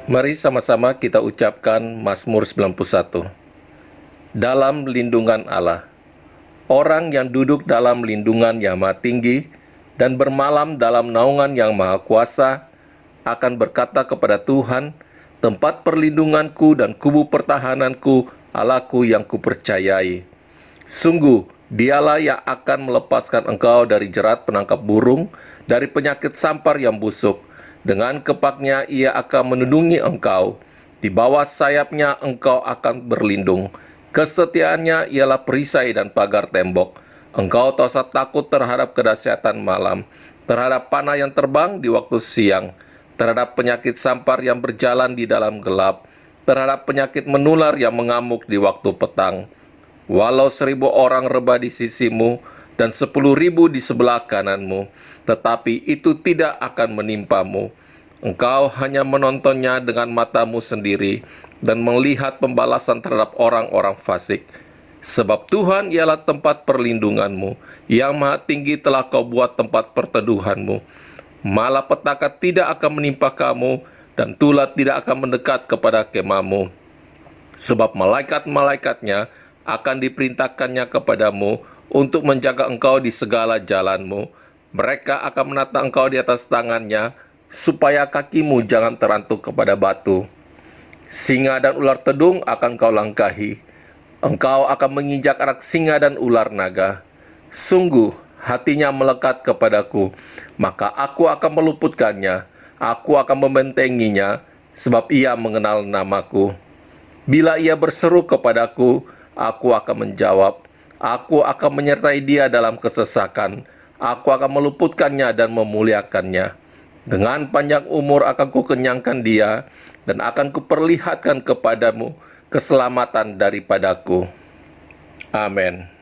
Mari sama-sama kita ucapkan Mazmur 91. Dalam lindungan Allah. Orang yang duduk dalam lindungan yang maha tinggi dan bermalam dalam naungan yang maha kuasa akan berkata kepada Tuhan, tempat perlindunganku dan kubu pertahananku, Allahku yang kupercayai. Sungguh, dialah yang akan melepaskan engkau dari jerat penangkap burung, dari penyakit sampar yang busuk. Dengan kepaknya ia akan melindungi engkau. Di bawah sayapnya engkau akan berlindung. Kesetiaannya ialah perisai dan pagar tembok. Engkau tak usah takut terhadap kedahsyatan malam, terhadap panah yang terbang di waktu siang, terhadap penyakit sampar yang berjalan di dalam gelap, terhadap penyakit menular yang mengamuk di waktu petang. Walau 1.000 orang rebah di sisimu dan 10.000 di sebelah kananmu, tetapi itu tidak akan menimpamu. Engkau hanya menontonnya dengan matamu sendiri dan melihat pembalasan terhadap orang-orang fasik. Sebab Tuhan ialah tempat perlindunganmu, yang maha tinggi telah kau buat tempat perteduhanmu. Malapetaka tidak akan menimpa kamu, dan tulah tidak akan mendekat kepada kemahmu. Sebab malaikat-malaikatnya akan diperintahkannya kepadamu untuk menjaga engkau di segala jalanmu. Mereka akan menata engkau di atas tangannya, supaya kakimu jangan terantuk kepada batu. Singa dan ular tedung akan kau langkahi. Engkau akan menginjak anak singa dan ular naga. Sungguh, hatinya melekat kepadaku, maka aku akan meluputkannya. Aku akan membentenginya, sebab ia mengenal namaku. Bila ia berseru kepadaku, aku akan menjawab. Aku akan menyertai dia dalam kesesakan. Aku akan meluputkannya dan memuliakannya. Dengan panjang umur akan kukenyangkan dia, dan akan kuperlihatkan kepadamu keselamatan daripadaku. Amin.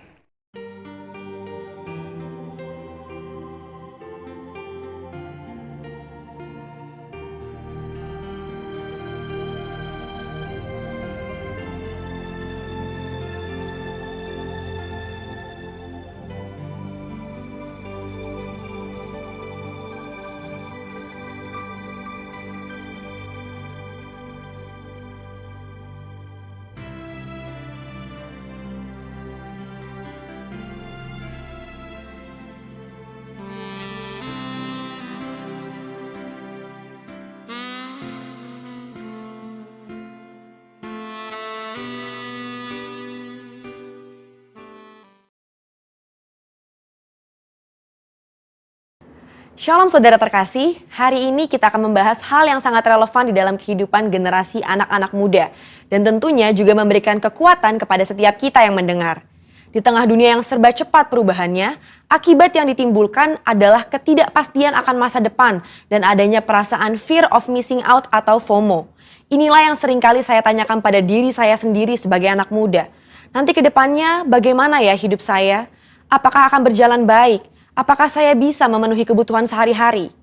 Shalom saudara terkasih, hari ini kita akan membahas hal yang sangat relevan di dalam kehidupan generasi anak-anak muda. Dan tentunya juga memberikan kekuatan kepada setiap kita yang mendengar. Di tengah dunia yang serba cepat perubahannya, akibat yang ditimbulkan adalah ketidakpastian akan masa depan dan adanya perasaan fear of missing out atau FOMO. Inilah yang seringkali saya tanyakan pada diri saya sendiri sebagai anak muda. Nanti ke depannya bagaimana ya hidup saya? Apakah akan berjalan baik? Apakah saya bisa memenuhi kebutuhan sehari-hari?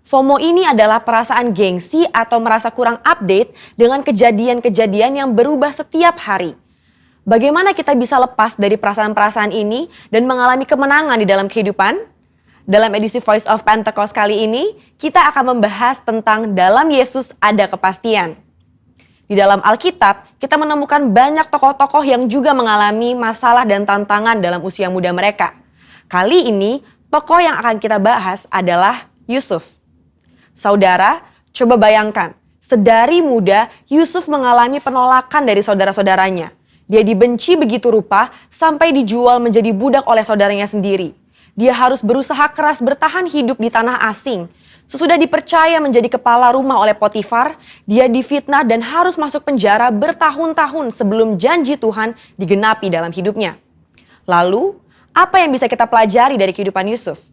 FOMO ini adalah perasaan gengsi atau merasa kurang update dengan kejadian-kejadian yang berubah setiap hari. Bagaimana kita bisa lepas dari perasaan-perasaan ini dan mengalami kemenangan di dalam kehidupan? Dalam edisi Voice of Pentecost kali ini, kita akan membahas tentang dalam Yesus ada kepastian. Di dalam Alkitab, kita menemukan banyak tokoh-tokoh yang juga mengalami masalah dan tantangan dalam usia muda mereka. Kali ini, tokoh yang akan kita bahas adalah Yusuf. Saudara, coba bayangkan, sedari muda Yusuf mengalami penolakan dari saudara-saudaranya. Dia dibenci begitu rupa sampai dijual menjadi budak oleh saudaranya sendiri. Dia harus berusaha keras bertahan hidup di tanah asing. Sesudah dipercaya menjadi kepala rumah oleh Potifar, dia difitnah dan harus masuk penjara bertahun-tahun sebelum janji Tuhan digenapi dalam hidupnya. Lalu, apa yang bisa kita pelajari dari kehidupan Yusuf?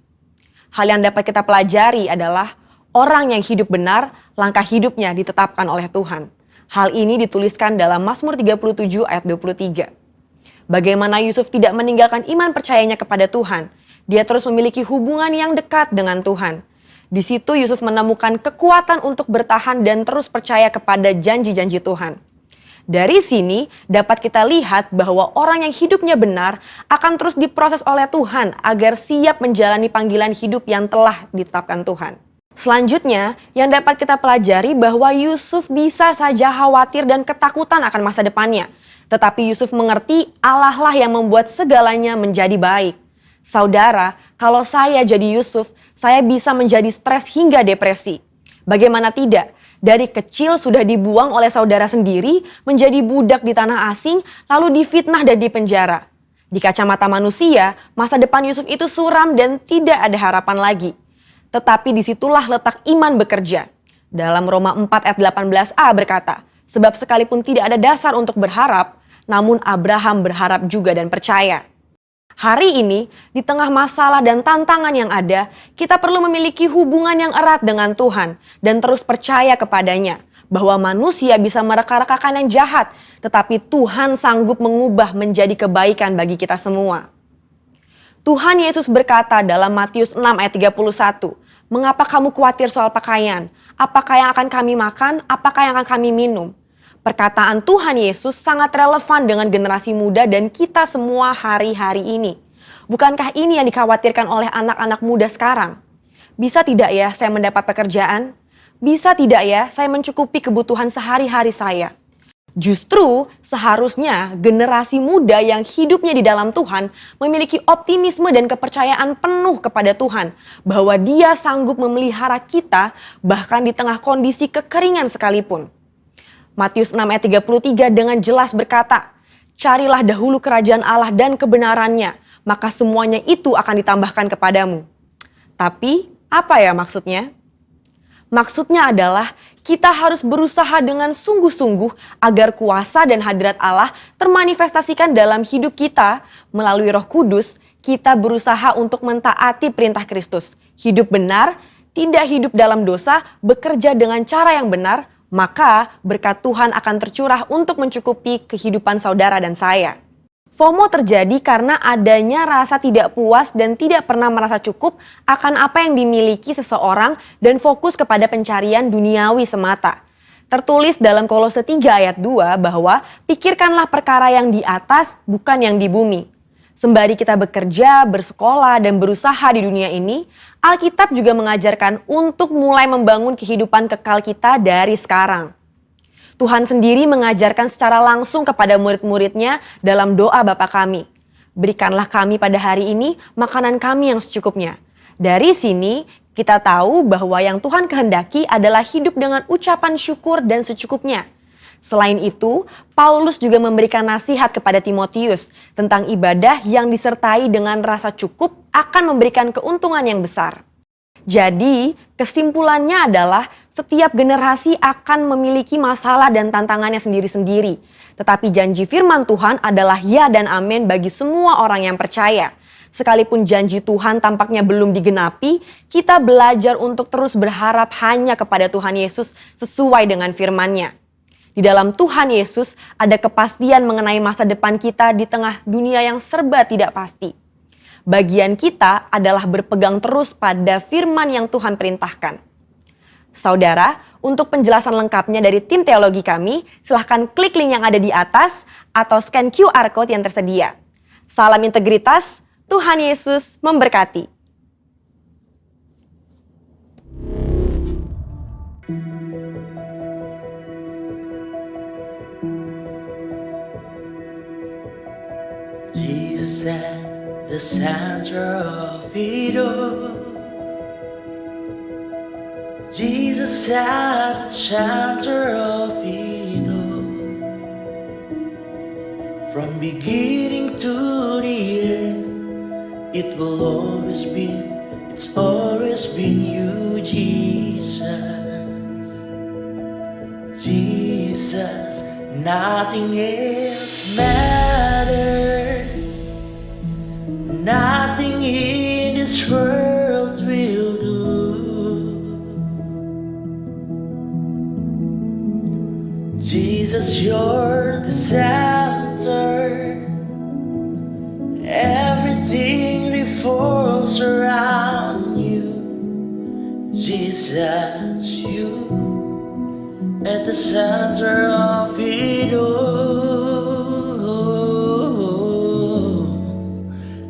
Hal yang dapat kita pelajari adalah orang yang hidup benar, langkah hidupnya ditetapkan oleh Tuhan. Hal ini dituliskan dalam Mazmur 37 ayat 23. Bagaimana Yusuf tidak meninggalkan iman percayanya kepada Tuhan. Dia terus memiliki hubungan yang dekat dengan Tuhan. Di situ Yusuf menemukan kekuatan untuk bertahan dan terus percaya kepada janji-janji Tuhan. Dari sini dapat kita lihat bahwa orang yang hidupnya benar akan terus diproses oleh Tuhan agar siap menjalani panggilan hidup yang telah ditetapkan Tuhan. Selanjutnya, yang dapat kita pelajari bahwa Yusuf bisa saja khawatir dan ketakutan akan masa depannya. Tetapi Yusuf mengerti Allah lah yang membuat segalanya menjadi baik. Saudara, kalau saya jadi Yusuf, saya bisa menjadi stres hingga depresi. Bagaimana tidak? Dari kecil sudah dibuang oleh saudara sendiri, menjadi budak di tanah asing, lalu difitnah dan dipenjara. Di kacamata manusia, masa depan Yusuf itu suram dan tidak ada harapan lagi. Tetapi disitulah letak iman bekerja. Dalam Roma 4 ayat 18a berkata, sebab sekalipun tidak ada dasar untuk berharap, namun Abraham berharap juga dan percaya. Hari ini, di tengah masalah dan tantangan yang ada, kita perlu memiliki hubungan yang erat dengan Tuhan dan terus percaya kepadanya bahwa manusia bisa mereka-rekakan yang jahat, tetapi Tuhan sanggup mengubah menjadi kebaikan bagi kita semua. Tuhan Yesus berkata dalam Matius 6 ayat 31, "Mengapa kamu khawatir soal pakaian? Apakah yang akan kami makan? Apakah yang akan kami minum?" Perkataan Tuhan Yesus sangat relevan dengan generasi muda dan kita semua hari-hari ini. Bukankah ini yang dikhawatirkan oleh anak-anak muda sekarang? Bisa tidak ya saya mendapat pekerjaan? Bisa tidak ya saya mencukupi kebutuhan sehari-hari saya? Justru seharusnya generasi muda yang hidupnya di dalam Tuhan memiliki optimisme dan kepercayaan penuh kepada Tuhan bahwa Dia sanggup memelihara kita bahkan di tengah kondisi kekeringan sekalipun. Matius 6 ayat 33 dengan jelas berkata, "Carilah dahulu kerajaan Allah dan kebenarannya, maka semuanya itu akan ditambahkan kepadamu." Tapi apa ya maksudnya? Maksudnya adalah kita harus berusaha dengan sungguh-sungguh agar kuasa dan hadirat Allah termanifestasikan dalam hidup kita. Melalui Roh Kudus, kita berusaha untuk mentaati perintah Kristus. Hidup benar, tidak hidup dalam dosa, bekerja dengan cara yang benar, maka berkat Tuhan akan tercurah untuk mencukupi kehidupan saudara dan saya. FOMO terjadi karena adanya rasa tidak puas dan tidak pernah merasa cukup akan apa yang dimiliki seseorang dan fokus kepada pencarian duniawi semata. Tertulis dalam Kolose 3 ayat 2 bahwa pikirkanlah perkara yang di atas bukan yang di bumi. Sembari kita bekerja, bersekolah, dan berusaha di dunia ini, Alkitab juga mengajarkan untuk mulai membangun kehidupan kekal kita dari sekarang. Tuhan sendiri mengajarkan secara langsung kepada murid-muridnya dalam doa Bapa kami. Berikanlah kami pada hari ini makanan kami yang secukupnya. Dari sini kita tahu bahwa yang Tuhan kehendaki adalah hidup dengan ucapan syukur dan secukupnya. Selain itu, Paulus juga memberikan nasihat kepada Timotius tentang ibadah yang disertai dengan rasa cukup akan memberikan keuntungan yang besar. Jadi, kesimpulannya adalah setiap generasi akan memiliki masalah dan tantangannya sendiri-sendiri. Tetapi janji firman Tuhan adalah ya dan amin bagi semua orang yang percaya. Sekalipun janji Tuhan tampaknya belum digenapi, kita belajar untuk terus berharap hanya kepada Tuhan Yesus sesuai dengan firman-Nya. Di dalam Tuhan Yesus ada kepastian mengenai masa depan kita di tengah dunia yang serba tidak pasti. Bagian kita adalah berpegang terus pada firman yang Tuhan perintahkan. Saudara, untuk penjelasan lengkapnya dari tim teologi kami, silahkan klik link yang ada di atas atau scan QR Code yang tersedia. Salam integritas, Tuhan Yesus memberkati. Jesus at the center of it all. Jesus at the center of it all. From beginning to the end, it will always be, it's always been you, Jesus. Jesus, nothing else matters. Nothing in this world will do. Jesus, you're the center. Everything revolves around you. Jesus, you at the center of it all.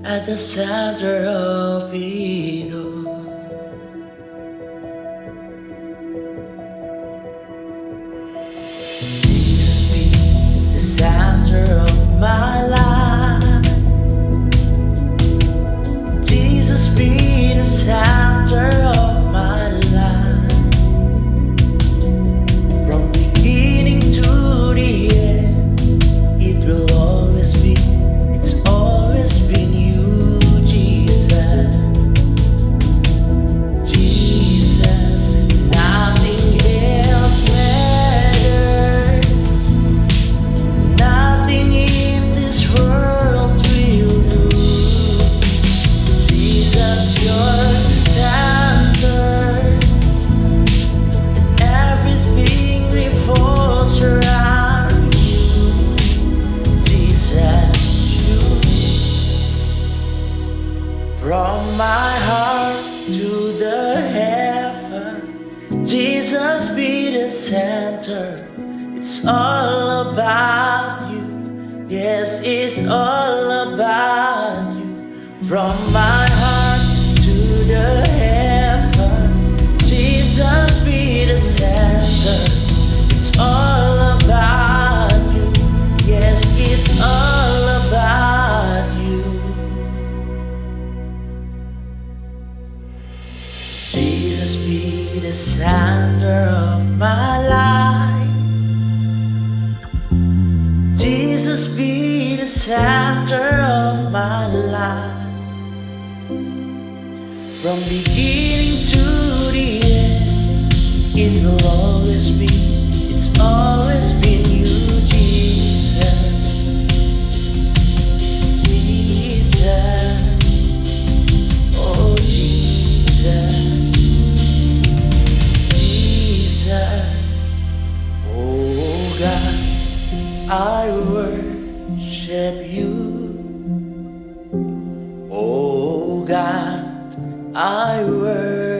At the center of it all. Jesus be the center of my life. Jesus be the center of my life. From beginning to the end, it will always be, it's always been you, Jesus. Jesus, nothing else matters. Nothing in this world will do. Jesus, you're the center, and everything revolves around you. Jesus, you. From my heart to the heaven, Jesus be the center. It's all about you. Yes, it's all about you. From my heart to the heaven, Jesus be the center. It's all about you. Yes, it's all about you. Jesus be the center of my life. Jesus be the center of my life. From beginning to the end, it will always be, it's always been you, Jesus. Jesus, oh Jesus. Jesus, oh God, I worship you. Oh God, I worship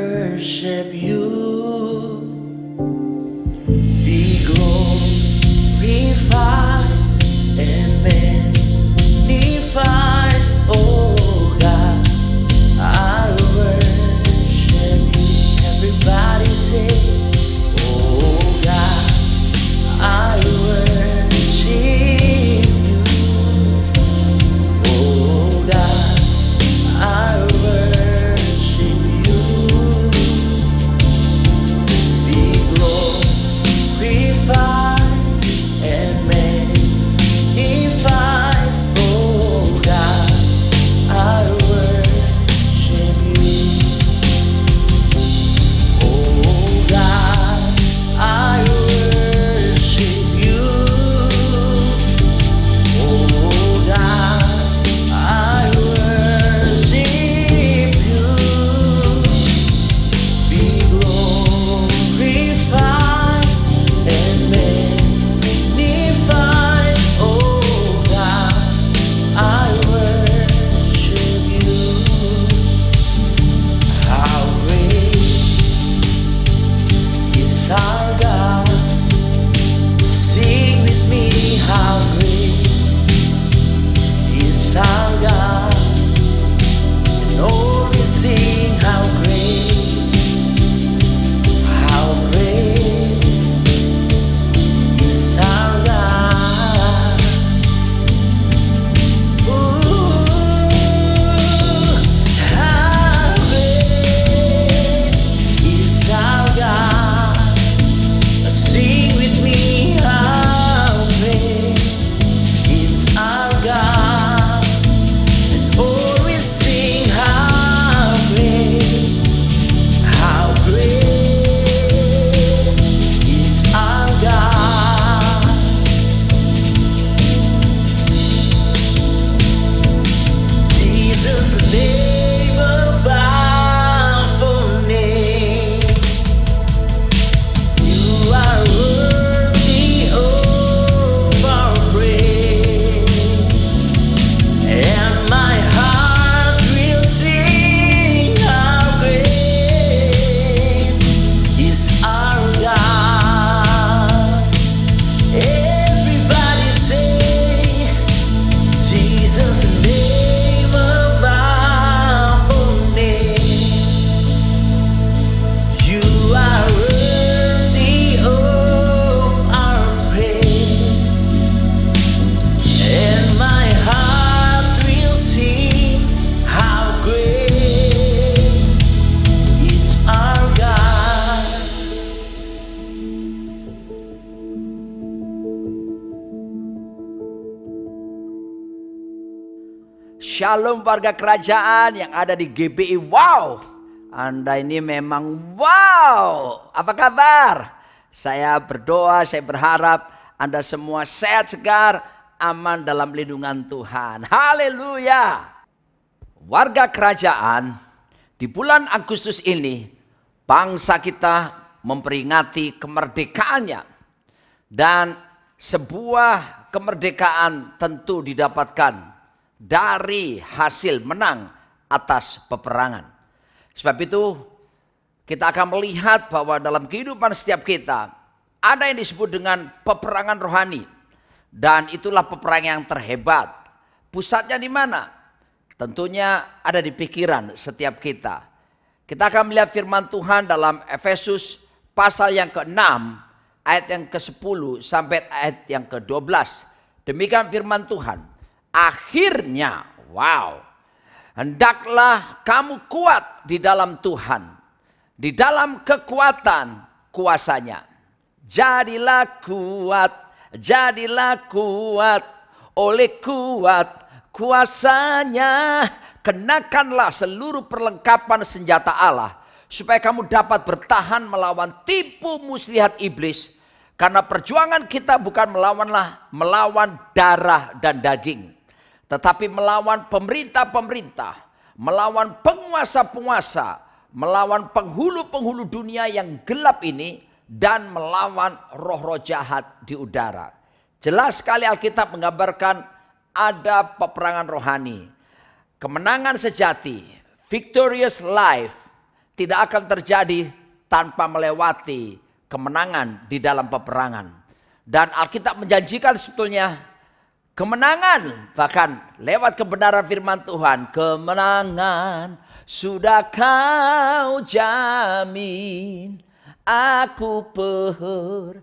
Shalom warga kerajaan yang ada di GBI. Wow, Anda ini memang wow. Apa kabar? Saya berdoa, saya berharap Anda semua sehat segar, aman dalam lindungan Tuhan. Haleluya. Warga kerajaan, di bulan Agustus ini bangsa kita memperingati kemerdekaannya. Dan sebuah kemerdekaan tentu didapatkan dari hasil menang atas peperangan. Sebab itu kita akan melihat bahwa dalam kehidupan setiap kita ada yang disebut dengan peperangan rohani. Dan itulah peperangan yang terhebat. Pusatnya di mana? Tentunya ada di pikiran setiap kita. Kita akan melihat firman Tuhan dalam Efesus pasal yang ke-6 ayat yang ke-10 sampai ayat yang ke-12. Demikian firman Tuhan. Akhirnya, wow, hendaklah kamu kuat di dalam Tuhan, di dalam kekuatan kuasanya. Jadilah kuat oleh kuat kuasanya. Kenakanlah seluruh perlengkapan senjata Allah, supaya kamu dapat bertahan melawan tipu muslihat iblis. Karena perjuangan kita bukan melawan darah dan daging, tetapi melawan pemerintah-pemerintah, melawan penguasa-penguasa, melawan penghulu-penghulu dunia yang gelap ini, dan melawan roh-roh jahat di udara. Jelas sekali Alkitab menggambarkan ada peperangan rohani. Kemenangan sejati, victorious life, tidak akan terjadi tanpa melewati kemenangan di dalam peperangan. Dan Alkitab menjanjikan sebetulnya kemenangan, bahkan lewat kebenaran firman Tuhan. Kemenangan sudah kau jamin, aku percaya.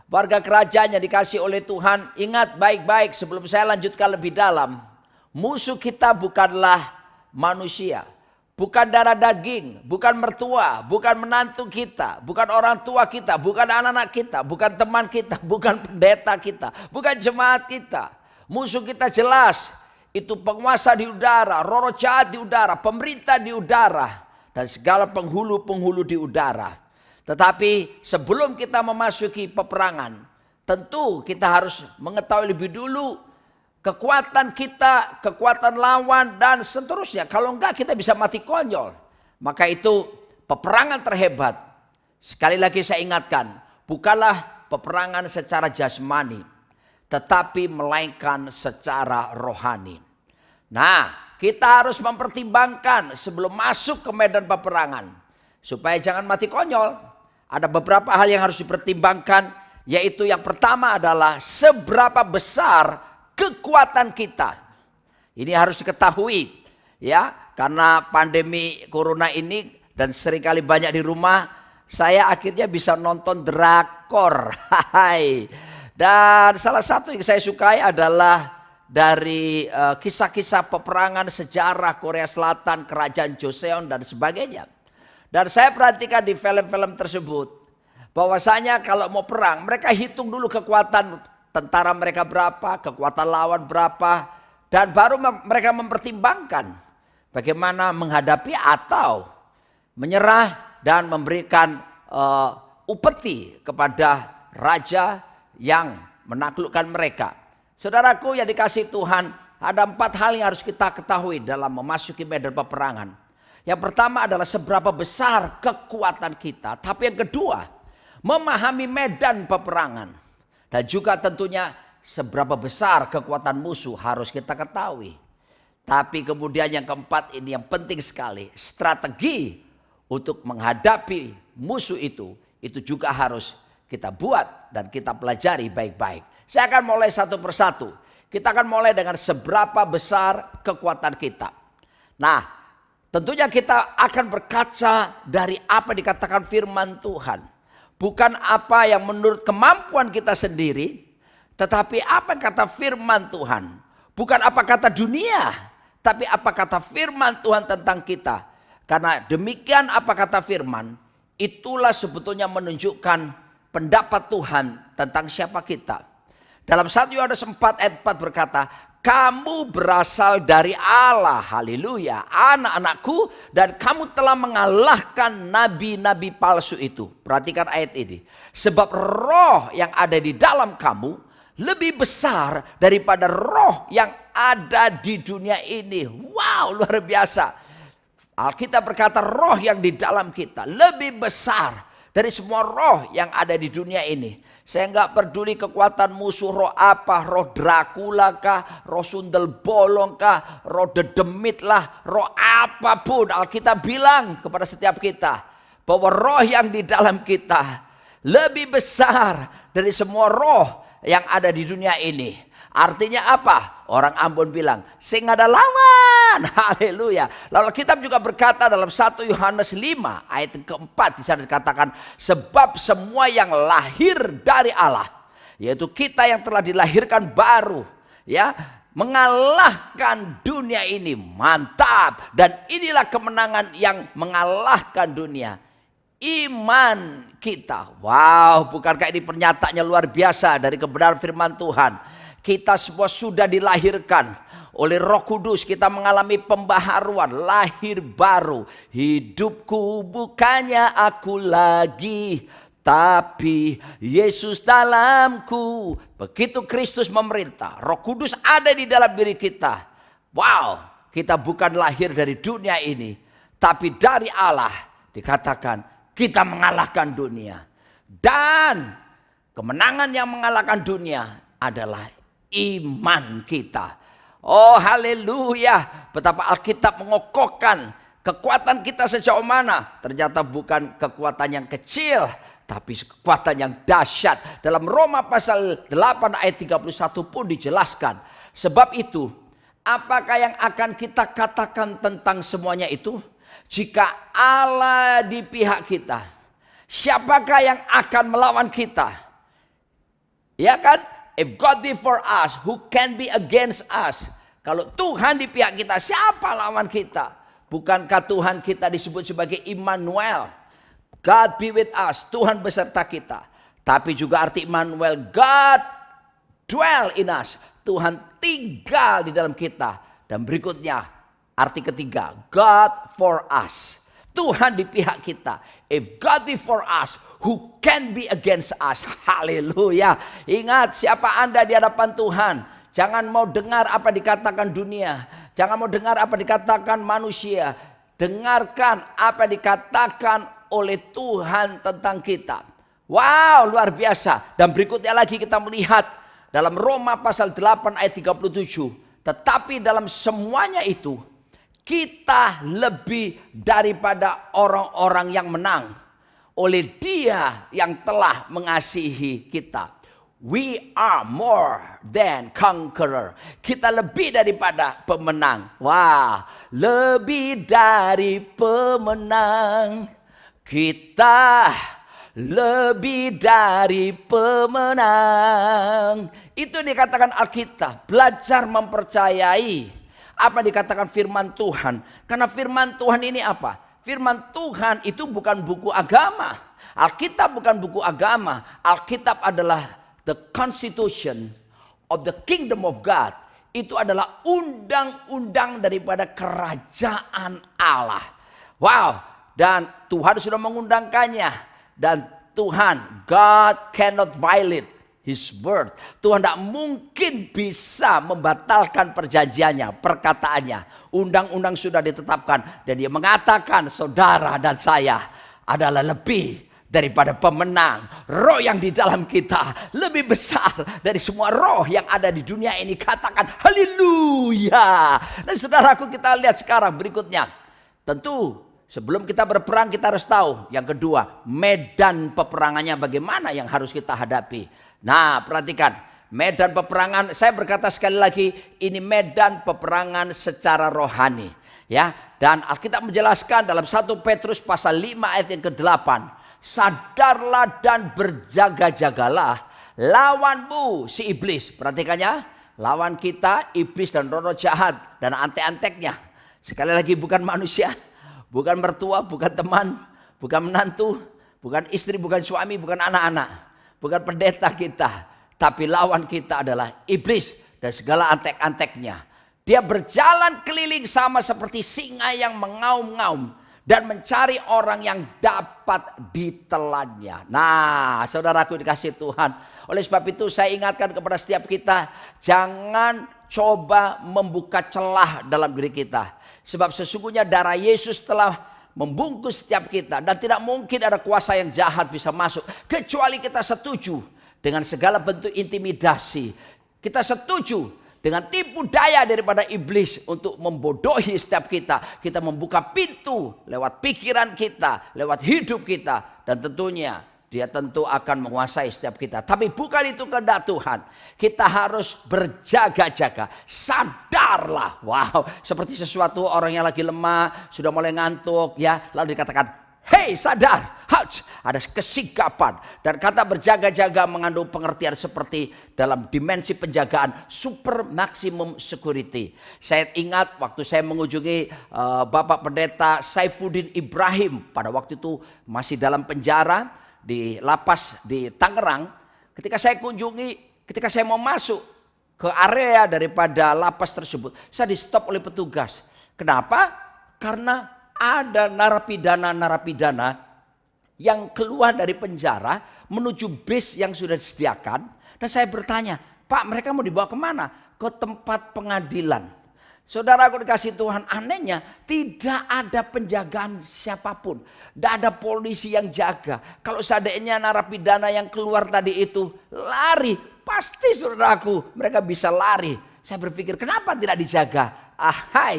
Warga kerajaan yang dikasih oleh Tuhan, ingat baik-baik sebelum saya lanjutkan lebih dalam. Musuh kita bukanlah manusia, bukan darah daging, bukan mertua, bukan menantu kita, bukan orang tua kita, bukan anak-anak kita, bukan teman kita, bukan pendeta kita, bukan jemaat kita. Musuh kita jelas, itu penguasa di udara, roh jahat di udara, pemerintah di udara, dan segala penghulu-penghulu di udara. Tetapi sebelum kita memasuki peperangan, tentu kita harus mengetahui lebih dulu kekuatan kita, kekuatan lawan, dan seterusnya. Kalau enggak kita bisa mati konyol. Maka itu peperangan terhebat. Sekali lagi saya ingatkan, bukanlah peperangan secara jasmani, tetapi melainkan secara rohani. Nah, kita harus mempertimbangkan sebelum masuk ke medan peperangan, supaya jangan mati konyol. Ada beberapa hal yang harus dipertimbangkan, yaitu yang pertama adalah seberapa besar kekuatan kita. Ini harus diketahui ya, karena pandemi corona ini dan seringkali banyak di rumah, saya akhirnya bisa nonton drakor. Dan salah satu yang saya sukai adalah dari kisah-kisah peperangan sejarah Korea Selatan, kerajaan Joseon dan sebagainya. Dan saya perhatikan di film-film tersebut, bahwasanya kalau mau perang, mereka hitung dulu kekuatan tentara mereka berapa, kekuatan lawan berapa, dan baru mereka mempertimbangkan bagaimana menghadapi atau menyerah dan memberikan upeti kepada raja yang menaklukkan mereka. Saudaraku yang dikasihi Tuhan, ada 4 hal yang harus kita ketahui dalam memasuki medan peperangan. Yang pertama adalah seberapa besar kekuatan kita. Tapi yang kedua, memahami medan peperangan. Dan juga tentunya seberapa besar kekuatan musuh harus kita ketahui. Tapi kemudian yang keempat ini yang penting sekali. Strategi untuk menghadapi musuh itu juga harus kita buat dan kita pelajari baik-baik. Saya akan mulai satu persatu. Kita akan mulai dengan seberapa besar kekuatan kita. Nah, tentunya kita akan berkaca dari apa dikatakan firman Tuhan. Bukan apa yang menurut kemampuan kita sendiri, tetapi apa kata firman Tuhan. Bukan apa kata dunia, tapi apa kata firman Tuhan tentang kita. Karena demikian apa kata firman, itulah sebetulnya menunjukkan pendapat Tuhan tentang siapa kita. Dalam 1 Yohanes 4 ayat 4 berkata, kamu berasal dari Allah, haleluya, anak-anakku, dan kamu telah mengalahkan nabi-nabi palsu itu. Perhatikan ayat ini. Sebab roh yang ada di dalam kamu lebih besar daripada roh yang ada di dunia ini. Wow, luar biasa. Alkitab berkata roh yang di dalam kita lebih besar dari semua roh yang ada di dunia ini. Saya nggak peduli kekuatan musuh, roh apa, roh Dracula kah, roh sundel bolong kah, roh dedemit lah, roh apapun. Alkitab bilang kepada setiap kita bahwa roh yang di dalam kita lebih besar dari semua roh yang ada di dunia ini. Artinya apa? Orang Ambon bilang, sing ada lawan. Haleluya. Lalu kitab juga berkata dalam 1 Yohanes 5 ayat keempat, di sana dikatakan, sebab semua yang lahir dari Allah, yaitu kita yang telah dilahirkan baru, ya, mengalahkan dunia ini. Mantap. Dan inilah kemenangan yang mengalahkan dunia. Iman kita. Wow, bukankah ini pernyataannya luar biasa dari kebenaran firman Tuhan. Kita semua sudah dilahirkan oleh Roh Kudus. Kita mengalami pembaharuan, lahir baru. Hidupku bukannya aku lagi, tapi Yesus dalamku. Begitu Kristus memerintah, Roh Kudus ada di dalam diri kita. Wow, kita bukan lahir dari dunia ini, tapi dari Allah. Dikatakan kita mengalahkan dunia. Dan kemenangan yang mengalahkan dunia adalah iman kita. Oh haleluya. Betapa Alkitab mengokohkan kekuatan kita sejauh mana. Ternyata bukan kekuatan yang kecil, tapi kekuatan yang dahsyat. Dalam Roma pasal 8 ayat 31 pun dijelaskan. Sebab itu, apakah yang akan kita katakan tentang semuanya itu? Jika Allah di pihak kita, siapakah yang akan melawan kita? Ya kan? If God be for us, who can be against us? Kalau Tuhan di pihak kita, siapa lawan kita? Bukankah Tuhan kita disebut sebagai Immanuel? God be with us, Tuhan beserta kita. Tapi juga arti Immanuel, God dwell in us. Tuhan tinggal di dalam kita. Dan berikutnya, arti ketiga, God for us. Tuhan di pihak kita. If God be for us, who can be against us? Haleluya. Ingat siapa Anda di hadapan Tuhan. Jangan mau dengar apa dikatakan dunia. Jangan mau dengar apa dikatakan manusia. Dengarkan apa dikatakan oleh Tuhan tentang kita. Wow, luar biasa. Dan berikutnya lagi kita melihat dalam Roma pasal 8 ayat 37. Tetapi dalam semuanya itu, kita lebih daripada orang-orang yang menang oleh Dia yang telah mengasihi kita. We are more than conqueror. Kita lebih daripada pemenang. Wah, lebih dari pemenang. Kita lebih dari pemenang. Itu dikatakan Alkitab. Belajar mempercayai apa dikatakan firman Tuhan. Karena firman Tuhan ini apa? Firman Tuhan itu bukan buku agama. Alkitab bukan buku agama. Alkitab adalah the constitution of the kingdom of God. Itu adalah undang-undang daripada kerajaan Allah. Wow. Dan Tuhan sudah mengundangkannya. Dan Tuhan, God cannot violate His word. Tuhan tidak mungkin bisa membatalkan perjanjiannya, perkataannya. Undang-undang sudah ditetapkan. Dan Dia mengatakan saudara dan saya adalah lebih daripada pemenang. Roh yang di dalam kita lebih besar dari semua roh yang ada di dunia ini. Katakan haleluya. Dan saudaraku, kita lihat sekarang berikutnya. Tentu sebelum kita berperang kita harus tahu. Yang kedua, medan peperangannya bagaimana yang harus kita hadapi. Nah, perhatikan, medan peperangan, saya berkata sekali lagi, ini medan peperangan secara rohani, ya. Dan Alkitab menjelaskan dalam 1 Petrus pasal 5 ayat yang ke-8, sadarlah dan berjaga-jagalah lawanmu si iblis. Perhatikannya, lawan kita iblis dan roh jahat dan antek-anteknya. Sekali lagi, bukan manusia, bukan mertua, bukan teman, bukan menantu, bukan istri, bukan suami, bukan anak-anak. Bukan pendeta kita, Tapi lawan kita adalah iblis dan segala antek-anteknya. Dia berjalan keliling sama seperti singa yang mengaum-ngaum dan mencari orang yang dapat ditelannya. Nah, saudaraku dikasih Tuhan. Oleh sebab itu saya ingatkan kepada setiap kita, jangan coba membuka celah dalam diri kita. Sebab sesungguhnya darah Yesus telah membungkus setiap kita dan tidak mungkin ada kuasa yang jahat bisa masuk kecuali kita setuju dengan segala bentuk intimidasi. Kita setuju dengan tipu daya daripada iblis untuk membodohi setiap kita. Kita membuka pintu lewat pikiran kita, lewat hidup kita, dan tentunya dia tentu akan menguasai setiap kita. Tapi bukan itu kehendak Tuhan. Kita harus berjaga-jaga. Sadarlah. Wow, seperti sesuatu orang yang lagi lemah, sudah mulai ngantuk, ya, lalu dikatakan, "Hei, sadar." Ada kesigapan. Dan kata berjaga-jaga mengandung pengertian seperti dalam dimensi penjagaan super maksimum security. Saya ingat waktu saya mengunjungi Bapak Pendeta Saifuddin Ibrahim pada waktu itu masih dalam penjara di lapas di Tangerang. Ketika saya kunjungi, ketika saya mau masuk ke area daripada lapas tersebut, saya di stop oleh petugas. Kenapa? Karena ada narapidana yang keluar dari penjara menuju bis yang sudah disediakan. Dan saya bertanya, "Pak, mereka mau dibawa kemana?" "Ke tempat pengadilan." Saudara aku dikasih Tuhan, anehnya tidak ada penjagaan siapapun. Tidak ada polisi yang jaga. Kalau seandainya narapidana yang keluar tadi itu lari, pasti saudaraku mereka bisa lari. Saya berpikir kenapa tidak dijaga?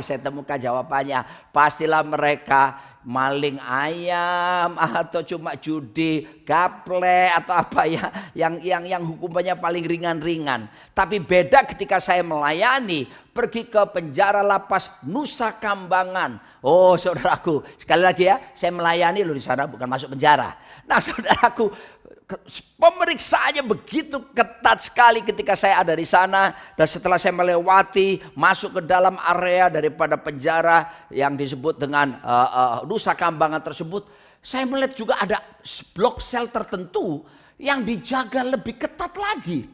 Saya temukan jawabannya. Pastilah mereka maling ayam atau cuma judi, gaple atau apa ya yang hukumannya paling ringan-ringan. Tapi beda ketika saya melayani pergi ke penjara lapas Nusa Kambangan. Oh, saudaraku, sekali lagi ya, saya melayani loh di sana, bukan masuk penjara. Nah, saudaraku, pemeriksaannya begitu ketat sekali ketika saya ada di sana. Dan setelah saya melewati masuk ke dalam area daripada penjara yang disebut dengan Nusa Kambangan tersebut, saya melihat juga ada blok sel tertentu yang dijaga lebih ketat lagi,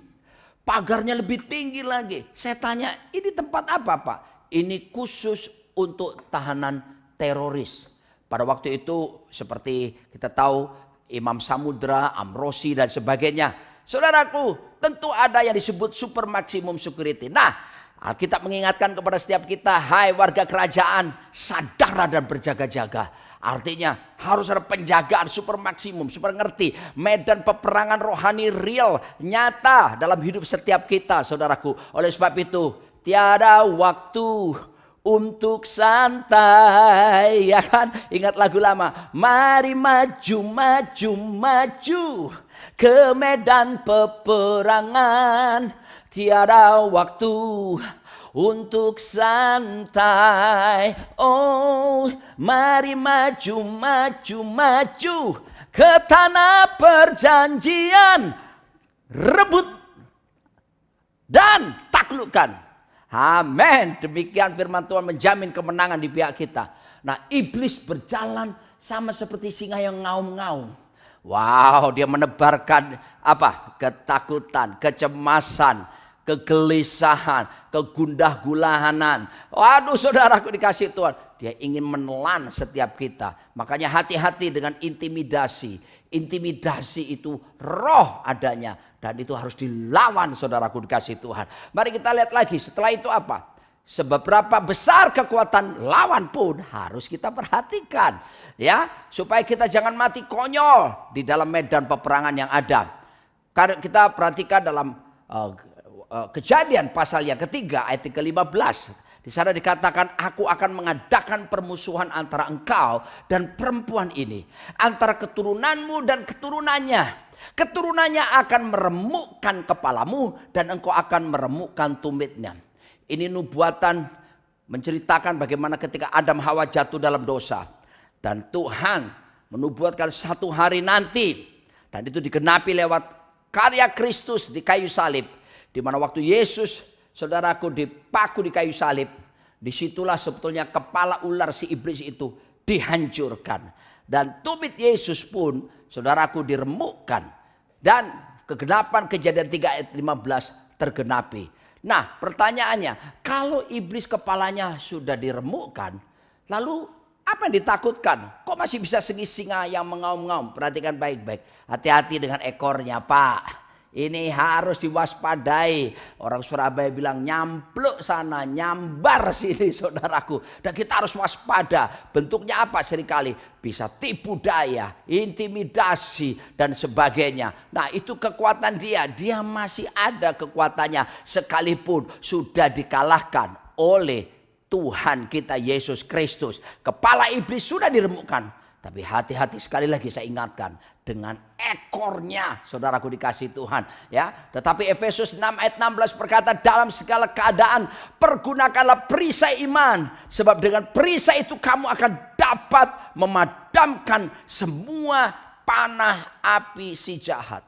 pagarnya lebih tinggi lagi. Saya tanya, ini tempat apa, Pak? Ini khusus untuk tahanan teroris. Pada waktu itu seperti kita tahu Imam Samudra, Amrosi dan sebagainya. Saudaraku, tentu ada yang disebut super maksimum security. Nah, Alkitab mengingatkan kepada setiap kita, hai warga kerajaan, sadarlah dan berjaga-jaga. Artinya harus ada penjagaan super maksimum, super ngerti. Medan peperangan rohani real, nyata dalam hidup setiap kita, saudaraku. Oleh sebab itu, tiada waktu untuk santai, ya kan? Ingat lagu lama, mari maju, maju, maju ke medan peperangan. Tiada waktu untuk santai. Oh, mari maju, maju, maju ke tanah perjanjian. Rebut dan taklukkan. Amin. Demikian firman Tuhan menjamin kemenangan di pihak kita. Nah, iblis berjalan sama seperti singa yang ngaum-ngaum. Wow, dia menebarkan apa? Ketakutan, kecemasan, kegelisahan, kegundah-gulahanan. Waduh, saudaraku dikasih Tuhan, dia ingin menelan setiap kita. Makanya hati-hati dengan intimidasi. Intimidasi itu roh adanya. Dan itu harus dilawan, saudaraku dikasih Tuhan. Mari kita lihat lagi setelah itu apa? Seberapa besar kekuatan lawan pun harus kita perhatikan. Ya, supaya kita jangan mati konyol di dalam medan peperangan yang ada. Karena kita perhatikan dalam Kejadian pasal yang ketiga ayat ke-15. Di sana dikatakan, aku akan mengadakan permusuhan antara engkau dan perempuan ini, antara keturunanmu dan keturunannya. Keturunannya akan meremukkan kepalamu dan engkau akan meremukkan tumitnya. Ini nubuatan menceritakan bagaimana ketika Adam Hawa jatuh dalam dosa. Dan Tuhan menubuatkan satu hari nanti. Dan itu digenapi lewat karya Kristus di kayu salib. Di mana waktu Yesus, saudaraku, dipaku di kayu salib, disitulah sebetulnya kepala ular si iblis itu dihancurkan. Dan tumit Yesus pun, saudaraku, diremukkan. Dan kegenapan Kejadian 3 ayat 15 tergenapi. Nah, pertanyaannya, kalau iblis kepalanya sudah diremukkan, lalu apa yang ditakutkan? Kok masih bisa singa yang mengaum-ngaum? Perhatikan baik-baik. Hati-hati dengan ekornya, Pak. Ini harus diwaspadai. Orang Surabaya bilang nyampluk sana, nyambar sini saudaraku. Dan kita harus waspada. Bentuknya apa seringkali? Bisa tipu daya, intimidasi dan sebagainya. Nah itu kekuatan dia. Dia masih ada kekuatannya. Sekalipun sudah dikalahkan oleh Tuhan kita Yesus Kristus. Kepala iblis sudah diremukkan. Tapi hati-hati, sekali lagi saya ingatkan, dengan ekornya saudaraku dikasih Tuhan, ya. Tetapi Efesus 6 ayat 16 berkata, dalam segala keadaan pergunakanlah perisai iman, sebab dengan perisai itu kamu akan dapat memadamkan semua panah api si jahat.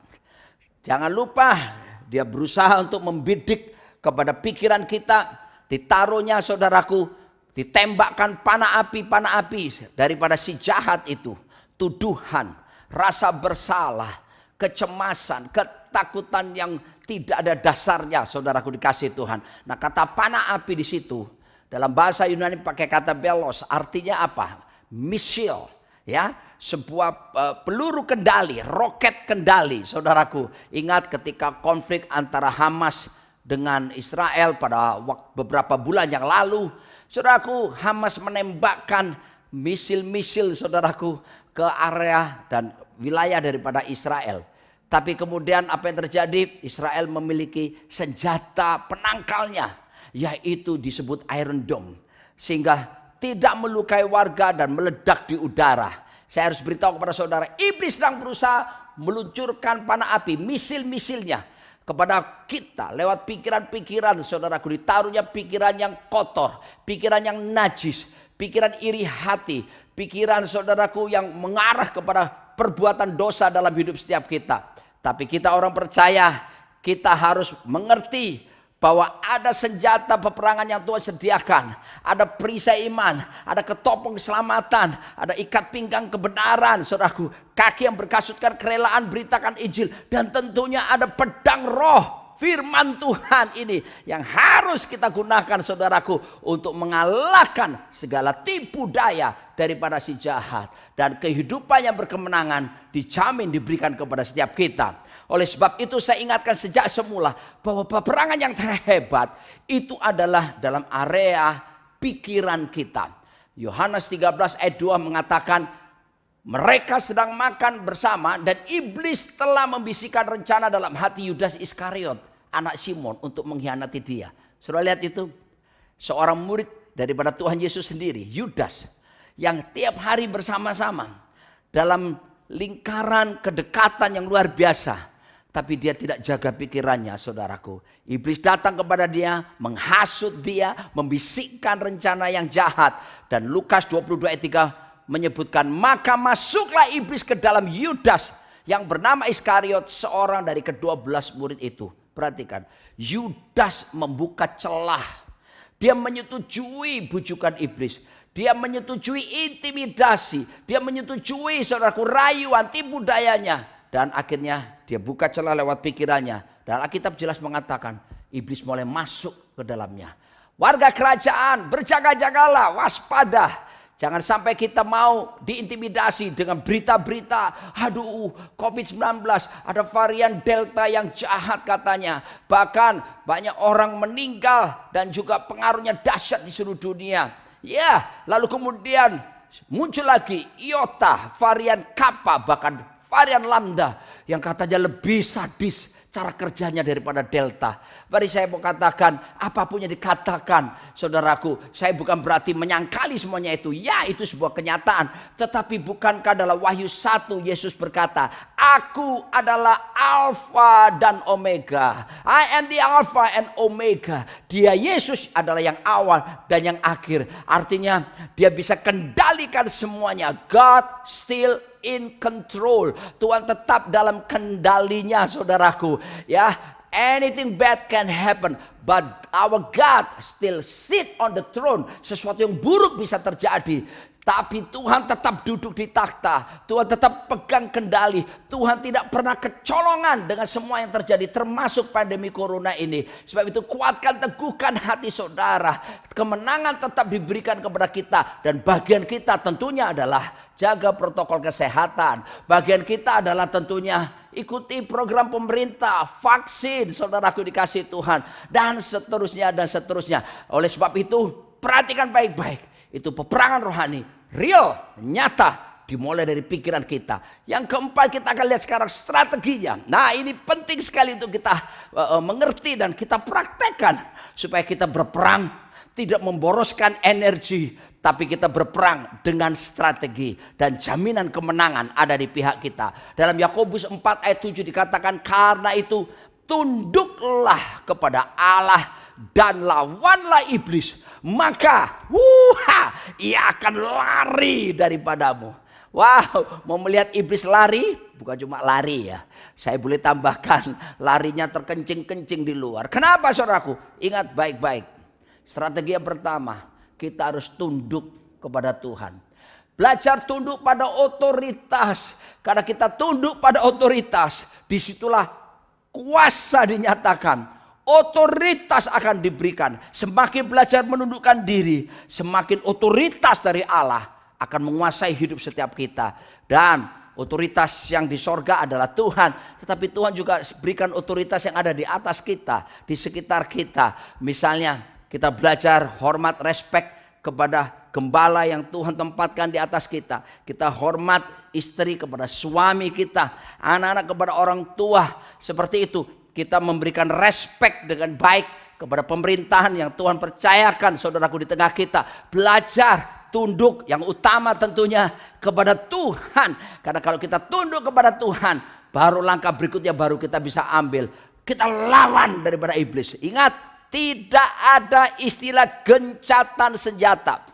Jangan lupa dia berusaha untuk membidik kepada pikiran kita, ditaruhnya saudaraku, ditembakkan panah api daripada si jahat itu. Tuduhan, rasa bersalah, kecemasan, ketakutan yang tidak ada dasarnya saudaraku dikasih Tuhan. Nah kata panah api di situ dalam bahasa Yunani pakai kata belos, artinya apa? Misil, ya, sebuah peluru kendali, roket kendali saudaraku. Ingat ketika konflik antara Hamas dengan Israel pada beberapa bulan yang lalu, saudaraku, Hamas menembakkan misil-misil saudaraku ke area dan wilayah daripada Israel. Tapi kemudian apa yang terjadi? Israel memiliki senjata penangkalnya, yaitu disebut Iron Dome. Sehingga tidak melukai warga dan meledak di udara. Saya harus beritahu kepada saudara, iblis sedang berusaha meluncurkan panah api, misil-misilnya kepada kita lewat pikiran-pikiran saudaraku. Ditaruhnya pikiran yang kotor, pikiran yang najis, pikiran iri hati, pikiran saudaraku yang mengarah kepada perbuatan dosa dalam hidup setiap kita. Tapi kita orang percaya, kita harus mengerti bahwa ada senjata peperangan yang Tuhan sediakan. Ada perisai iman, ada ketopong keselamatan, ada ikat pinggang kebenaran, saudaraku. Kaki yang berkasutkan kerelaan, beritakan Injil. Dan tentunya ada pedang roh, firman Tuhan ini yang harus kita gunakan saudaraku untuk mengalahkan segala tipu daya daripada si jahat. Dan kehidupan yang berkemenangan dijamin diberikan kepada setiap kita. Oleh sebab itu saya ingatkan sejak semula bahwa peperangan yang terhebat itu adalah dalam area pikiran kita. Yohanes 13 ayat 2 mengatakan, mereka sedang makan bersama dan iblis telah membisikkan rencana dalam hati Yudas Iskariot, anak Simon, untuk mengkhianati dia. Saudara lihat itu, seorang murid daripada Tuhan Yesus sendiri, Yudas, yang tiap hari bersama-sama dalam lingkaran kedekatan yang luar biasa. Tapi dia tidak jaga pikirannya saudaraku. Iblis datang kepada dia, menghasut dia, membisikkan rencana yang jahat. Dan Lukas 22 ayat 3 menyebutkan, maka masuklah iblis ke dalam Yudas yang bernama Iskariot, seorang dari ke-12 murid itu. Perhatikan, Yudas membuka celah. Dia menyetujui bujukan iblis. Dia menyetujui intimidasi. Dia menyetujui saudaraku rayuan, tipu dayanya. Dan akhirnya dia buka celah lewat pikirannya. Dan Alkitab jelas mengatakan iblis mulai masuk ke dalamnya. Warga kerajaan berjaga-jagalah, waspada. Jangan sampai kita mau diintimidasi dengan berita-berita. Aduh, COVID-19 ada varian Delta yang jahat katanya. Bahkan banyak orang meninggal dan juga pengaruhnya dahsyat di seluruh dunia. Ya, lalu kemudian muncul lagi Iota, varian Kappa, bahkan varian Lambda yang katanya lebih sadis cara kerjanya daripada Delta. Mari saya mau katakan, apapun yang dikatakan saudaraku, saya bukan berarti menyangkali semuanya itu. Ya, itu sebuah kenyataan. Tetapi bukankah dalam Wahyu 1 Yesus berkata, aku adalah Alfa dan Omega. I am the Alpha and Omega. Dia Yesus adalah yang awal dan yang akhir. Artinya dia bisa kendalikan semuanya. God still in control. Tuhan tetap dalam kendalinya saudaraku. Ya, Anything bad can happen, but our God still sit on the throne. Sesuatu yang buruk bisa terjadi, tapi Tuhan tetap duduk di takhta. Tuhan tetap pegang kendali. Tuhan tidak pernah kecolongan dengan semua yang terjadi, termasuk pandemi corona ini. Sebab itu kuatkan, teguhkan hati saudara. Kemenangan tetap diberikan kepada kita. Dan bagian kita tentunya adalah jaga protokol kesehatan. Bagian kita adalah tentunya ikuti program pemerintah, vaksin, saudaraku dikasih Tuhan. Dan seterusnya, dan seterusnya. Oleh sebab itu, perhatikan baik-baik. Itu peperangan rohani, real, nyata, dimulai dari pikiran kita. Yang keempat, kita akan lihat sekarang strateginya. Nah, ini penting sekali untuk kita mengerti dan kita praktekkan. Supaya kita berperang, tidak memboroskan energi, tapi kita berperang dengan strategi. Dan jaminan kemenangan ada di pihak kita. Dalam Yakobus 4 ayat 7 dikatakan, karena itu tunduklah kepada Allah dan lawanlah iblis. Maka ia akan lari daripadamu. Wow, mau melihat iblis lari? Bukan cuma lari ya. Saya boleh tambahkan, larinya terkencing-kencing di luar. Kenapa saudaraku? Ingat baik-baik. Strategi yang pertama, kita harus tunduk kepada Tuhan. Belajar tunduk pada otoritas. Karena kita tunduk pada otoritas, disitulah kuasa dinyatakan. Otoritas akan diberikan. Semakin belajar menundukkan diri, semakin otoritas dari Allah akan menguasai hidup setiap kita. Dan otoritas yang di sorga adalah Tuhan. Tetapi Tuhan juga berikan otoritas yang ada di atas kita, di sekitar kita. Misalnya, kita belajar hormat, respek kepada gembala yang Tuhan tempatkan di atas kita. Kita hormat istri kepada suami kita, anak-anak kepada orang tua. Seperti itu, kita memberikan respek dengan baik kepada pemerintahan yang Tuhan percayakan saudaraku di tengah kita. Belajar tunduk yang utama tentunya kepada Tuhan. Karena kalau kita tunduk kepada Tuhan, baru langkah berikutnya baru kita bisa ambil. Kita lawan daripada iblis. Ingat, tidak ada istilah gencatan senjata.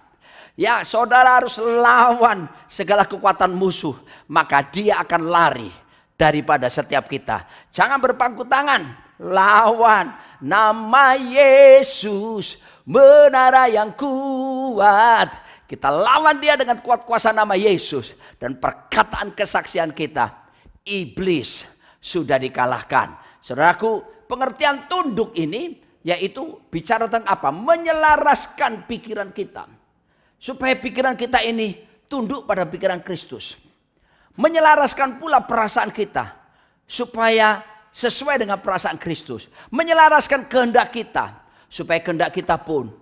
Ya, saudara harus lawan segala kekuatan musuh. Maka dia akan lari daripada setiap kita. Jangan berpangku tangan. Lawan nama Yesus, menara yang kuat. Kita lawan dia dengan kuat kuasa nama Yesus. Dan perkataan kesaksian kita, iblis sudah dikalahkan. Saudaraku, pengertian tunduk ini yaitu bicara tentang apa? Menyelaraskan pikiran kita. Supaya pikiran kita ini tunduk pada pikiran Kristus. Menyelaraskan pula perasaan kita. Supaya sesuai dengan perasaan Kristus. Menyelaraskan kehendak kita. Supaya kehendak kita pun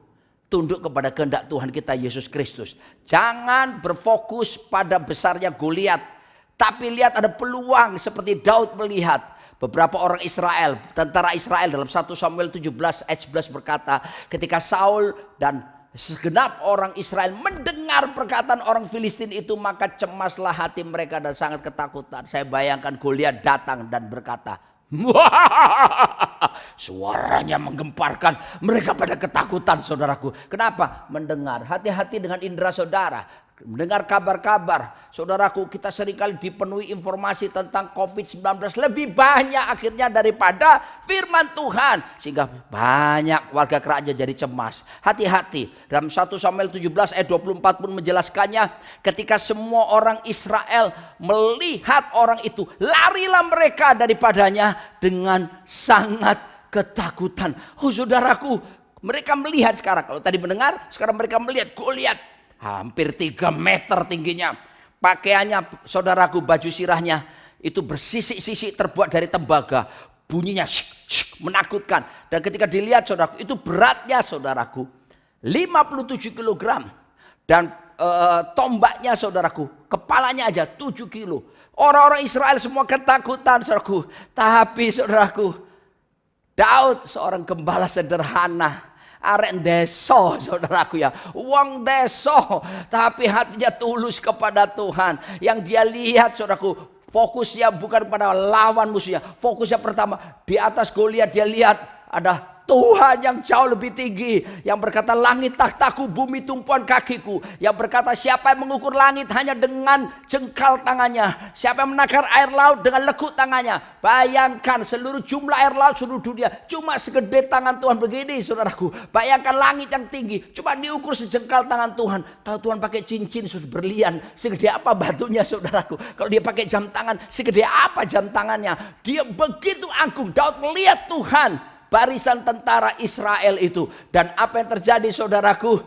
tunduk kepada kehendak Tuhan kita Yesus Kristus. Jangan berfokus pada besarnya Goliat. Tapi lihat ada peluang seperti Daud melihat. Beberapa orang Israel, tentara Israel dalam 1 Samuel 17 ayat 11 berkata, ketika Saul dan segenap orang Israel mendengar perkataan orang Filistin itu, maka cemaslah hati mereka dan sangat ketakutan. Saya bayangkan Goliat datang dan berkata, suaranya menggemparkan, mereka pada ketakutan saudaraku. Kenapa? Mendengar, hati-hati dengan indera saudara. Mendengar kabar-kabar, saudaraku, kita seringkali dipenuhi informasi tentang COVID-19 lebih banyak akhirnya daripada firman Tuhan. Sehingga banyak warga kerajaan jadi cemas. Hati-hati, dalam 1 Samuel 17 ayat 24 pun menjelaskannya. Ketika semua orang Israel melihat orang itu, larilah mereka daripadanya dengan sangat ketakutan. Oh saudaraku, mereka melihat sekarang, kalau tadi mendengar, sekarang mereka melihat Goliat. Hampir 3 meter tingginya. Pakaiannya saudaraku, baju sirahnya itu bersisik-sisik terbuat dari tembaga. Bunyinya menakutkan. Dan ketika dilihat saudaraku, itu beratnya saudaraku 57 kg. Dan tombaknya saudaraku, kepalanya aja 7 kilo. Orang-orang Israel semua ketakutan saudaraku. Tapi saudaraku, Daud seorang gembala sederhana. Arek deso saudaraku ya, uang deso, tapi hatinya tulus kepada Tuhan. Yang dia lihat saudaraku, fokusnya bukan pada lawan musuhnya. Fokusnya pertama di atas Goliat, dia lihat ada Tuhan yang jauh lebih tinggi, yang berkata langit takhtaku, bumi tumpuan kakiku, yang berkata siapa yang mengukur langit hanya dengan jengkal tangannya, siapa yang menakar air laut dengan lekuk tangannya. Bayangkan seluruh jumlah air laut seluruh dunia cuma segede tangan Tuhan begini, saudaraku. Bayangkan langit yang tinggi cuma diukur sejengkal tangan Tuhan. Kalau Tuhan pakai cincin sudah berlian, segede apa batunya, saudaraku. Kalau dia pakai jam tangan, segede apa jam tangannya. Dia begitu agung. Daud melihat Tuhan, barisan tentara Israel itu. Dan apa yang terjadi, saudaraku?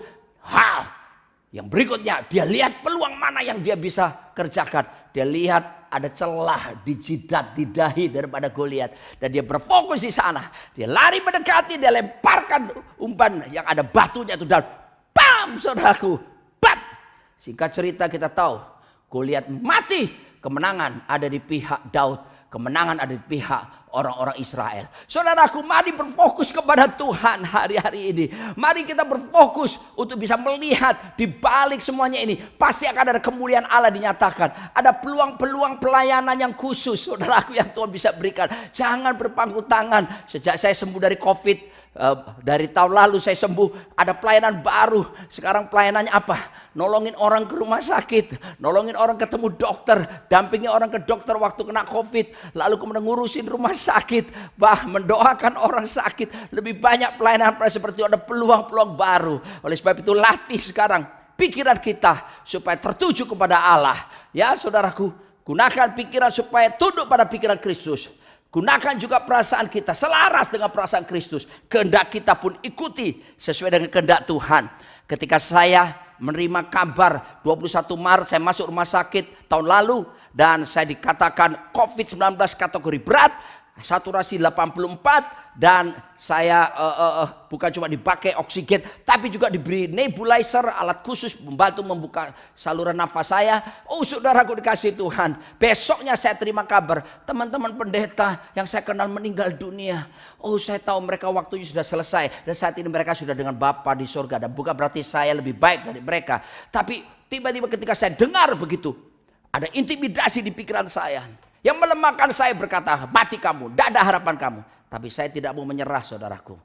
Yang berikutnya, dia lihat peluang mana yang dia bisa kerjakan. Dia lihat ada celah di jidat, di dahi daripada Goliat. Dan dia berfokus di sana. Dia lari mendekati, dia lemparkan umpan yang ada batunya itu. Dan bam, saudaraku. Bam. Singkat cerita kita tahu, Goliat mati. Kemenangan ada di pihak Daud. Kemenangan ada di pihak orang-orang Israel. Saudaraku, mari berfokus kepada Tuhan hari-hari ini. Mari kita berfokus untuk bisa melihat di balik semuanya ini. Pasti akan ada kemuliaan Allah dinyatakan. Ada peluang-peluang pelayanan yang khusus, saudaraku, yang Tuhan bisa berikan. Jangan berpangku tangan. Sejak saya sembuh dari COVID, dari tahun lalu saya sembuh, ada pelayanan baru. Sekarang pelayanannya apa? Nolongin orang ke rumah sakit, nolongin orang ketemu dokter, dampingi orang ke dokter waktu kena COVID, lalu kemudian ngurusin rumah sakit, mendoakan orang sakit. Lebih banyak pelayanan seperti itu, ada peluang-peluang baru. Oleh sebab itu latih sekarang pikiran kita supaya tertuju kepada Allah. Ya saudaraku, gunakan pikiran supaya tunduk pada pikiran Kristus. Gunakan juga perasaan kita selaras dengan perasaan Kristus. Kehendak kita pun ikuti sesuai dengan kehendak Tuhan. Ketika saya menerima kabar 21 Maret saya masuk rumah sakit tahun lalu. Dan saya dikatakan COVID-19 kategori berat. Saturasi 84. Dan saya bukan cuma dipakai oksigen, tapi juga diberi nebulizer, alat khusus membantu membuka saluran nafas saya. Oh saudaraku dikasih Tuhan, besoknya saya terima kabar teman-teman pendeta yang saya kenal meninggal dunia. Oh saya tahu mereka waktunya sudah selesai, dan saat ini mereka sudah dengan Bapa di surga. Dan bukan berarti saya lebih baik dari mereka, tapi tiba-tiba ketika saya dengar begitu, ada intimidasi di pikiran saya yang melemahkan saya, berkata mati kamu, tidak ada harapan kamu. Tapi saya tidak mau menyerah, saudaraku.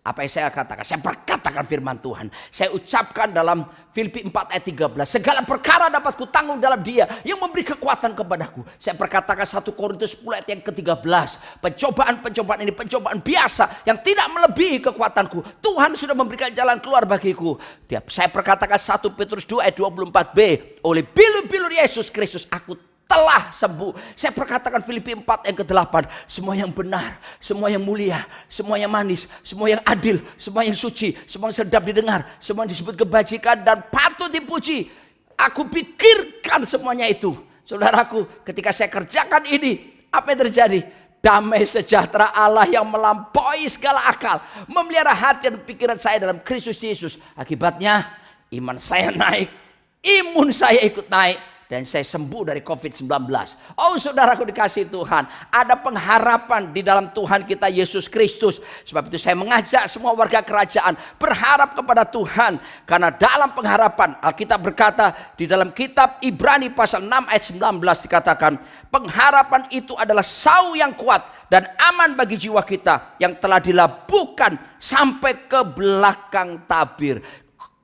Apa yang saya katakan? Saya berkatakan firman Tuhan. Saya ucapkan dalam Filipi 4 ayat 13. Segala perkara dapat kutanggung dalam Dia yang memberi kekuatan kepadaku. Saya perkatakan 1 Korintus 10 ayat yang ke-13. Pencobaan-pencobaan ini pencobaan biasa yang tidak melebihi kekuatanku. Tuhan sudah memberikan jalan keluar bagiku. Saya perkatakan 1 Petrus 2 ayat 24b. Oleh bilur-bilur Yesus Kristus aku telah sembuh. Saya perkatakan Filipi 4 yang ke-8. Semua yang benar, semua yang mulia, semua yang manis, semua yang adil, semua yang suci, semua yang sedap didengar, semua yang disebut kebajikan dan patut dipuji. Aku pikirkan semuanya itu. Saudaraku, ketika saya kerjakan ini, apa yang terjadi? Damai sejahtera Allah yang melampaui segala akal memelihara hati dan pikiran saya dalam Kristus Yesus. Akibatnya iman saya naik, imun saya ikut naik, dan saya sembuh dari COVID-19. Oh saudaraku dikasih Tuhan, ada pengharapan di dalam Tuhan kita Yesus Kristus. Sebab itu saya mengajak semua warga kerajaan berharap kepada Tuhan. Karena dalam pengharapan, Alkitab berkata di dalam kitab Ibrani pasal 6 ayat 19 dikatakan, pengharapan itu adalah sau yang kuat dan aman bagi jiwa kita yang telah dilabuhkan sampai ke belakang tabir.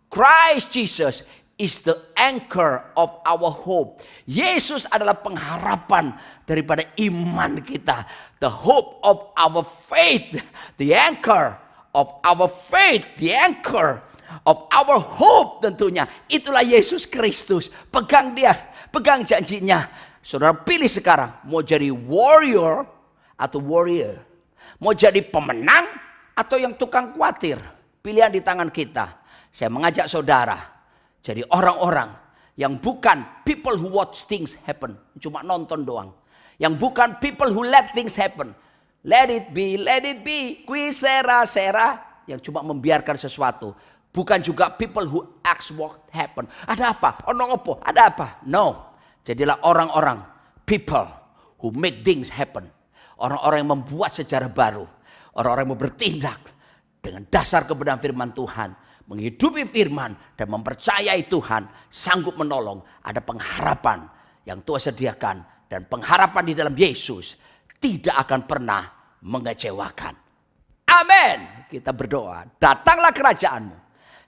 Christ Jesus is the anchor of our hope. Yesus adalah pengharapan daripada iman kita. The hope of our faith. The anchor of our faith. The anchor of our hope tentunya. Itulah Yesus Kristus. Pegang dia. Pegang janjinya. Saudara pilih sekarang. Mau jadi warrior atau warrior. Mau jadi pemenang atau yang tukang khawatir. Pilihan di tangan kita. Saya mengajak saudara jadi orang-orang yang bukan people who watch things happen. Cuma nonton doang. Yang bukan people who let things happen. Let it be, qui sera. Yang cuma membiarkan sesuatu. Bukan juga people who ask what happen. Ada apa? Ono opo? Ada apa? No. Jadilah orang-orang, people who make things happen. Orang-orang yang membuat sejarah baru. Orang-orang yang mau bertindak dengan dasar kebenaran firman Tuhan. Menghidupi firman dan mempercayai Tuhan sanggup menolong. Ada pengharapan yang Tuhan sediakan. Dan pengharapan di dalam Yesus tidak akan pernah mengecewakan. Amin. Kita berdoa, datanglah kerajaan-Mu.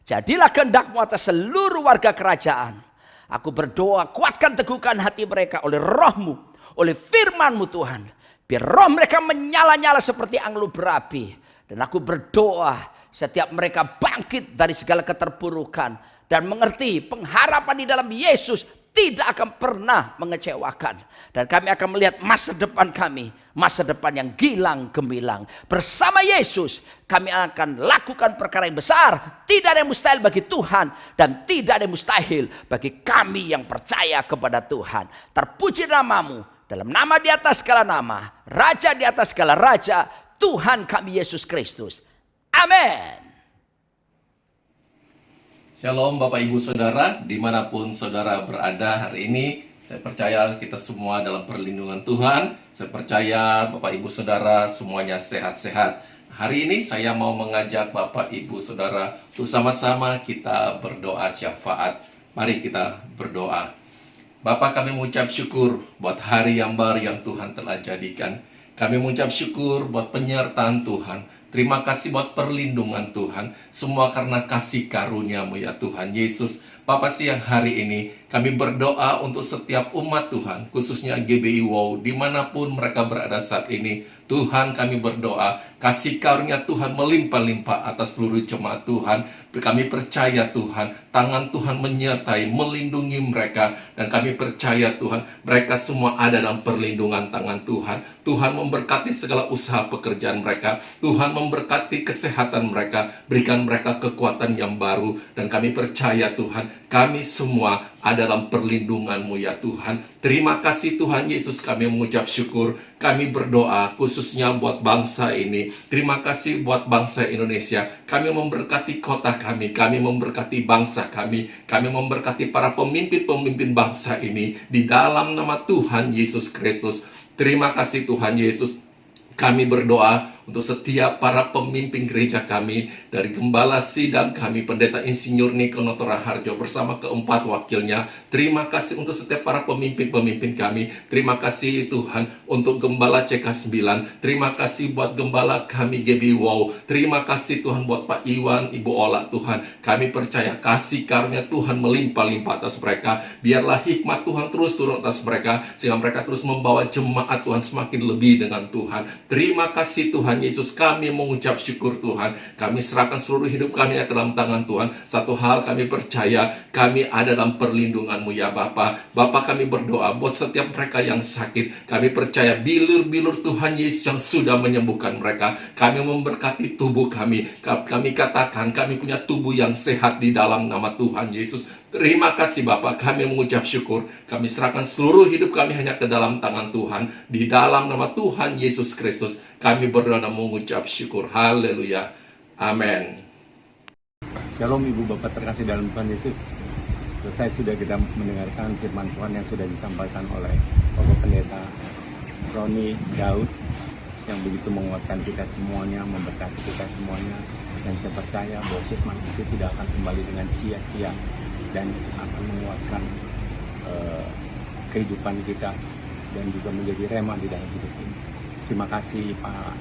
Jadilah kehendak-Mu atas seluruh warga kerajaan. Aku berdoa, kuatkan teguhkan hati mereka oleh roh-Mu, oleh firman-Mu Tuhan. Biar roh mereka menyala-nyala seperti anglo berapi. Dan aku berdoa, setiap mereka bangkit dari segala keterpurukan. Dan mengerti pengharapan di dalam Yesus tidak akan pernah mengecewakan. Dan kami akan melihat masa depan kami. Masa depan yang gilang gemilang. Bersama Yesus kami akan lakukan perkara yang besar. Tidak ada yang mustahil bagi Tuhan. Dan tidak ada yang mustahil bagi kami yang percaya kepada Tuhan. Terpuji nama-Mu. Dalam nama di atas segala nama. Raja di atas segala raja. Tuhan kami Yesus Kristus. Amin. Shalom Bapak Ibu Saudara, dimanapun saudara berada hari ini. Saya percaya kita semua dalam perlindungan Tuhan. Saya percaya Bapak Ibu Saudara semuanya sehat-sehat. Hari ini saya mau mengajak Bapak Ibu Saudara untuk sama-sama kita berdoa syafaat. Mari kita berdoa. Bapak, kami mengucap syukur buat hari yang baru yang Tuhan telah jadikan. Kami mengucap syukur buat penyertaan Tuhan. Terima kasih buat perlindungan Tuhan. Semua karena kasih karunia-Mu ya Tuhan Yesus. Bapak, siang hari ini kami berdoa untuk setiap umat Tuhan, khususnya GBI Wow, dimanapun mereka berada saat ini. Tuhan, kami berdoa, kasih karunia Tuhan melimpah-limpah atas seluruh jemaat Tuhan. Kami percaya Tuhan, tangan Tuhan menyertai, melindungi mereka. Dan kami percaya Tuhan, mereka semua ada dalam perlindungan tangan Tuhan. Tuhan memberkati segala usaha pekerjaan mereka. Tuhan memberkati kesehatan mereka. Berikan mereka kekuatan yang baru. Dan kami percaya Tuhan, kami semua ada dalam perlindungan-Mu ya Tuhan. Terima kasih Tuhan Yesus, kami mengucap syukur. Kami berdoa khususnya buat bangsa ini. Terima kasih buat bangsa Indonesia. Kami memberkati kota kami memberkati bangsa kami memberkati para pemimpin-pemimpin bangsa ini. Di dalam nama Tuhan Yesus Kristus. Terima kasih Tuhan Yesus. Kami berdoa untuk setiap para pemimpin gereja kami, dari Gembala Sidang kami, Pendeta Insinyur Niko Noto Raharjo bersama keempat wakilnya. Terima kasih untuk setiap para pemimpin-pemimpin kami. Terima kasih Tuhan untuk Gembala CK9. Terima kasih buat Gembala kami GBI Wow. Terima kasih Tuhan buat Pak Iwan, Ibu Ola Tuhan. Kami percaya kasih karunia Tuhan melimpah-limpah atas mereka. Biarlah hikmat Tuhan terus turun atas mereka, sehingga mereka terus membawa jemaat Tuhan semakin lebih dengan Tuhan. Terima kasih Tuhan Yesus, kami mengucap syukur Tuhan. Kami serahkan seluruh hidup kami ke dalam tangan Tuhan. Satu hal kami percaya, kami ada dalam perlindungan-Mu ya Bapa. Bapa, kami berdoa buat setiap mereka yang sakit. Kami percaya bilur-bilur Tuhan Yesus yang sudah menyembuhkan mereka. Kami memberkati tubuh kami. Kami katakan kami punya tubuh yang sehat di dalam nama Tuhan Yesus. Terima kasih Bapak, kami mengucap syukur. Kami serahkan seluruh hidup kami hanya ke dalam tangan Tuhan. Di dalam nama Tuhan Yesus Kristus, kami berdoa dan mengucap syukur. Haleluya. Amin. Shalom Ibu Bapak terkasih dalam Tuhan Yesus. Selesai sudah kita mendengarkan firman Tuhan yang sudah disampaikan oleh Bapak Pendeta Roni Daud, yang begitu menguatkan kita semuanya, memberkati kita semuanya. Dan saya percaya bahwa firman itu tidak akan kembali dengan sia-sia, dan akan menguatkan kehidupan kita dan juga menjadi rema di dalam hidup ini. Terima kasih Pak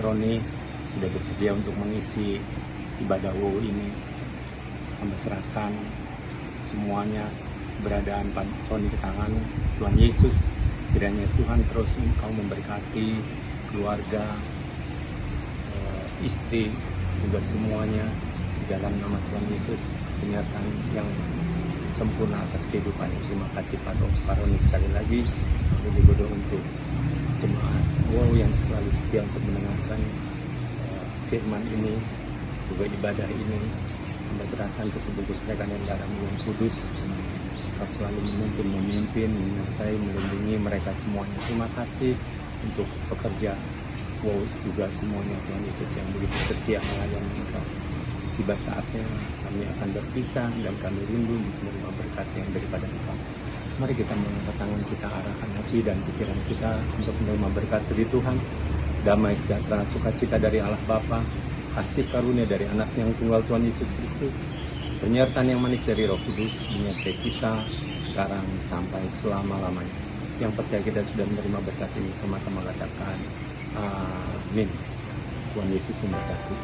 Roni sudah bersedia untuk mengisi ibadah WOW ini. Kami serahkan semuanya keberadaan Pak Roni ke tangan Tuhan Yesus. Kiranya Tuhan terus Engkau memberkati keluarga, istri, juga semuanya di dalam nama Tuhan Yesus. Penyertaan yang sempurna atas kehidupannya. Terima kasih Pak Roni sekali lagi. Dan juga untuk jemaat Wow yang selalu setia untuk mendengarkan firman ini, juga ibadah ini. Anda serahkan kepada mereka yang dalam yang kudus. Kau selalu memimpin, menyertai, melindungi mereka semuanya. Terima kasih untuk pekerja Wow juga semuanya Tuhan Yesus yang begitu setia melayani Engkau. Tiba saatnya kami akan berpisah dan kami rindu menerima berkat yang daripada Engkau. Mari kita mengangkat tangan kita, arahkan hati dan pikiran kita untuk menerima berkat dari Tuhan. Damai sejahtera, sukacita dari Allah Bapa, kasih karunia dari Anak yang tunggal Tuhan Yesus Kristus, penyertaan yang manis dari Roh Kudus menyertai kita sekarang sampai selama-lamanya. Yang percaya kita sudah menerima berkat ini, sama-sama katakan amin. Tuhan Yesus memberkati.